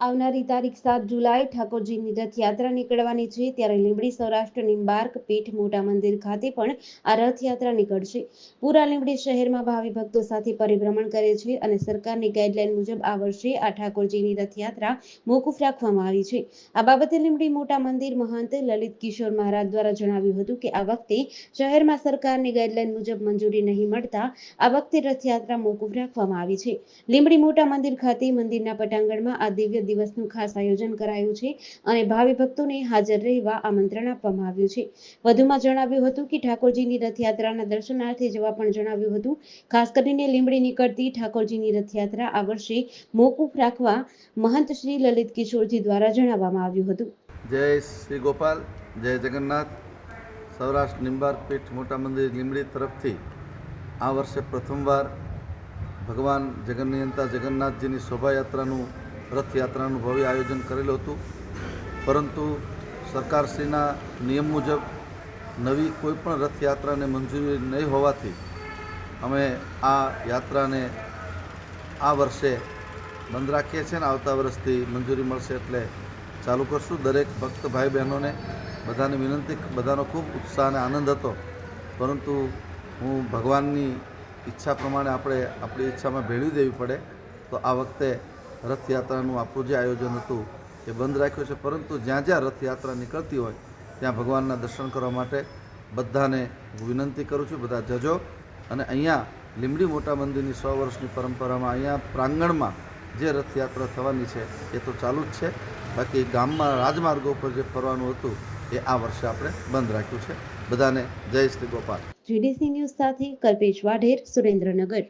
આવનારી તારીખ 7 જુલાઈ ઠાકોરજીની રથયાત્રા નીકળવાની છે, ત્યારે લીંબડી સૌરાષ્ટ્ર નિંબાર્ક પીઠ મોટા મંદિર ખાતે પણ આ રથયાત્રા નીકળશે. પૂરા લીંબડી શહેરમાં ભાવિ ભક્તો સાથે પરિભ્રમણ કરે છે અને સરકારની ગાઈડલાઈન મુજબ આ વર્ષે આ ઠાકોરજીની રથયાત્રા મોકૂફ રાખવામાં આવી છે. આ બાબતે લીંબડી મોટા મંદિર મહંત લલિત કિશોર મહારાજ દ્વારા જણાવ્યું હતું કે આ વખતે શહેરમાં સરકારની ગાઈડલાઈન મુજબ મંજૂરી નહીં મળતા આ વખતે રથયાત્રા મોકૂફ રાખવામાં આવી છે. લીંબડી મોટા મંદિર ખાતે મંદિરના પટાંગણમાં આ દિવ્ય દિવસનું ખાસ આયોજન કરાયું છે અને ભાવિ ભક્તોને હાજર રહેવા આમંત્રણ આપવામાં આવ્યું છે. વધુમાં જણાવ્યું હતું કે ઠાકોરજીની રથયાત્રાના દર્શનાર્થે જવા પણ જણાવ્યું હતું. ખાસ કરીને લીંબડી નીકળતી ઠાકોરજીની રથયાત્રા આ વર્ષે મોકૂફ રાખવા મહંત શ્રી લલિત કિશોરજી દ્વારા જણાવવામાં આવ્યું હતું. જય શ્રી ગોપાલ, જય જગન્નાથ. સૌરાષ્ટ્ર નિંબાર્ક પીઠ મોટા મંદિર લીંબડી તરફથી આ વર્ષે પ્રથમવાર ભગવાન જગન્નિયંતા જગન્નાથજીની શોભાયાત્રાનું રથયાત્રાનું ભવ્ય આયોજન કરેલું હતું, પરંતુ સરકારશ્રીના નિયમ મુજબ નવી કોઈ પણ રથયાત્રાને મંજૂરી નહીં હોવાથી અમે આ યાત્રાને આ વર્ષે બંધ રાખીએ છીએ અને આવતા વર્ષથી મંજૂરી મળશે એટલે ચાલુ કરશું. દરેક ભક્ત ભાઈ બહેનોને બધાને વિનંતી, બધાનો ખૂબ ઉત્સાહ અને આનંદ હતો, પરંતુ હું ભગવાનની ઈચ્છા પ્રમાણે આપણે આપણી ઈચ્છામાં ભેળવી દેવી પડે, તો આ વખતે રથયાત્રાનું આપણું જે આયોજન હતું એ બંધ રાખ્યું છે. પરંતુ જ્યાં જ્યાં રથયાત્રા નીકળતી હોય ત્યાં ભગવાનના દર્શન કરવા માટે બધાને હું વિનંતી કરું છું, બધા જજો. અને અહીંયા લીંબડી મોટા મંદિરની 100 વર્ષની પરંપરામાં અહીંયા પ્રાંગણમાં જે રથયાત્રા થવાની છે એ તો ચાલુ જ છે. બાકી ગામમાં રાજમાર્ગો પર જે ફરવાનું હતું એ આ વર્ષે આપણે બંધ રાખ્યું છે. બધાને જય શ્રી ગોપાલ. GDC ન્યૂઝ સાથે કલ્પેશ વાઢેર, સુરેન્દ્રનગર.